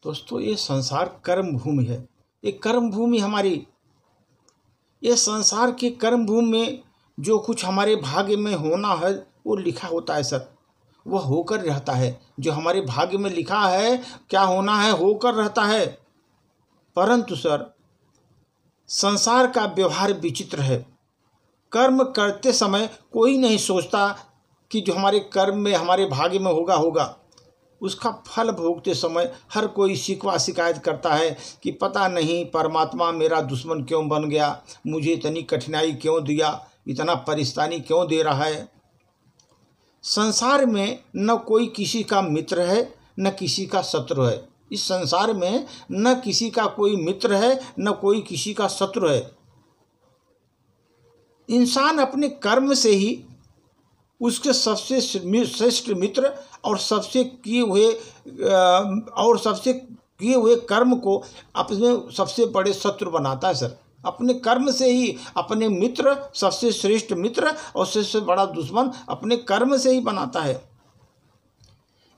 दोस्तों, ये संसार कर्म भूमि है। ये कर्म भूमि हमारी, ये संसार की कर्म भूमि में जो कुछ हमारे भाग्य में होना है वो लिखा होता है सर, वह होकर रहता है। जो हमारे भाग्य में लिखा है क्या होना है, होकर रहता है। परंतु सर, संसार का व्यवहार विचित्र है। कर्म करते समय कोई नहीं सोचता कि जो हमारे कर्म में हमारे भाग्य में होगा। उसका फल भोगते समय हर कोई शिकवा शिकायत करता है कि पता नहीं परमात्मा मेरा दुश्मन क्यों बन गया, मुझे इतनी कठिनाई क्यों दिया, इतना परेशानी क्यों दे रहा है। संसार में न कोई किसी का मित्र है न किसी का शत्रु है। इस संसार में न किसी का कोई मित्र है न कोई किसी का शत्रु है। इंसान अपने कर्म से ही उसके सबसे श्रेष्ठ मित्र और सबसे किए हुए कर्म को अपने सबसे बड़े शत्रु बनाता है सर। अपने कर्म से ही अपने मित्र, सबसे श्रेष्ठ मित्र और सबसे बड़ा दुश्मन अपने कर्म से ही बनाता है।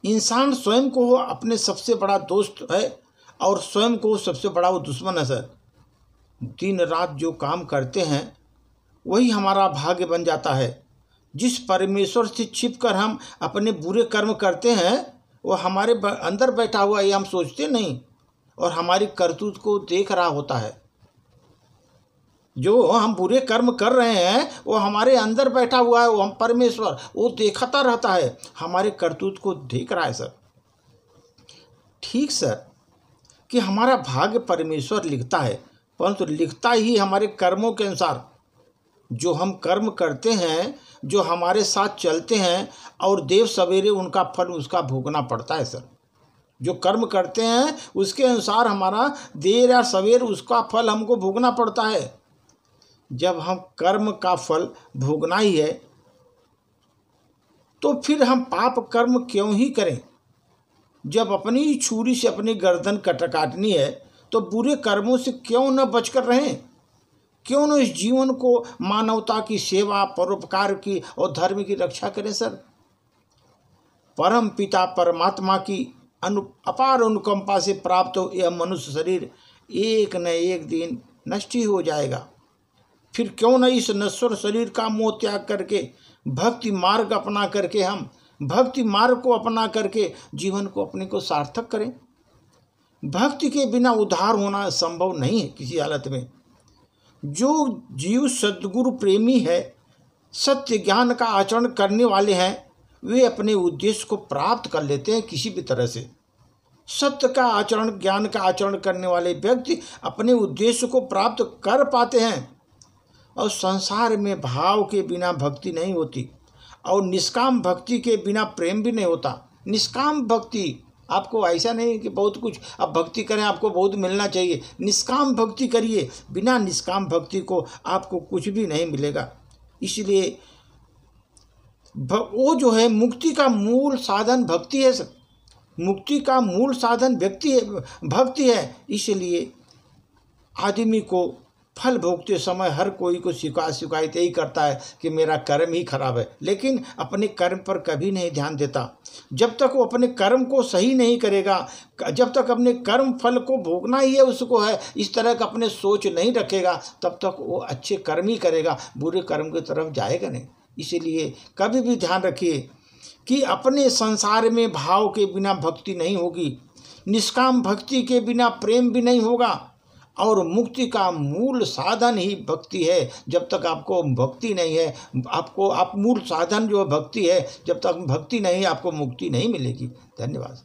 इंसान स्वयं को अपने सबसे बड़ा दोस्त है और स्वयं को सबसे बड़ा वो दुश्मन है सर। दिन रात जो काम करते हैं वही हमारा भाग्य बन जाता है। जिस परमेश्वर से छिपकर हम अपने बुरे कर्म करते हैं वो हमारे अंदर बैठा हुआ है, ये हम सोचते नहीं, और हमारी करतूत को देख रहा होता है। जो हम बुरे कर्म कर रहे हैं वो हमारे अंदर बैठा हुआ है, वो हम परमेश्वर, वो देखता रहता है, हमारे करतूत को देख रहा है सर। ठीक सर कि हमारा भाग्य परमेश्वर लिखता है, परंतु लिखता ही हमारे कर्मों के अनुसार। जो हम कर्म करते हैं, जो हमारे साथ चलते हैं, और देव सवेरे उनका फल उसका भोगना पड़ता है सर। जो कर्म करते हैं उसके अनुसार हमारा देर या सवेर उसका फल हमको भोगना पड़ता है। जब हम कर्म का फल भोगना ही है तो फिर हम पाप कर्म क्यों ही करें। जब अपनी ही छुरी से अपनी गर्दन काटनी है तो बुरे कर्मों से क्यों न बचकर रहें। क्यों न इस जीवन को मानवता की सेवा, परोपकार की और धर्म की रक्षा करें सर। परम पिता परमात्मा की अपार अनुकंपा से प्राप्त हो यह मनुष्य शरीर एक न एक दिन नष्ट ही हो जाएगा। फिर क्यों न इस नश्वर शरीर का मोह त्याग करके भक्ति मार्ग अपना करके हम भक्ति मार्ग को अपना करके जीवन को अपने को सार्थक करें। भक्ति के बिना उद्धार होना संभव नहीं है किसी हालत में। जो जीव सद्गुरु प्रेमी है, सत्य ज्ञान का आचरण करने वाले हैं, वे अपने उद्देश्य को प्राप्त कर लेते हैं किसी भी तरह से। सत्य का आचरण, ज्ञान का आचरण करने वाले व्यक्ति अपने उद्देश्य को प्राप्त कर पाते हैं। और संसार में भाव के बिना भक्ति नहीं होती और निष्काम भक्ति के बिना प्रेम भी नहीं होता। निष्काम भक्ति, आपको ऐसा नहीं कि बहुत कुछ आप भक्ति करें आपको बहुत मिलना चाहिए। निष्काम भक्ति करिए, बिना निष्काम भक्ति को आपको कुछ भी नहीं मिलेगा। इसलिए वो जो है मुक्ति का मूल साधन भक्ति है सर। मुक्ति का मूल साधन भक्ति है। इसलिए आदमी को फल भोगते समय हर कोई को शिकायत यही करता है कि मेरा कर्म ही खराब है, लेकिन अपने कर्म पर कभी नहीं ध्यान देता। जब तक वो अपने कर्म को सही नहीं करेगा, जब तक अपने कर्म फल को भोगना ही है उसको है, इस तरह का अपने सोच नहीं रखेगा, तब तक वो अच्छे कर्म ही करेगा, बुरे कर्म की तरफ जाएगा नहीं। इसीलिए कभी भी ध्यान रखिए कि अपने संसार में भाव के बिना भक्ति नहीं होगी, निष्काम भक्ति के बिना प्रेम भी नहीं होगा, और मुक्ति का मूल साधन ही भक्ति है। जब तक आपको भक्ति नहीं है, आप मूल साधन जो भक्ति है, जब तक भक्ति नहीं आपको मुक्ति नहीं मिलेगी। धन्यवाद।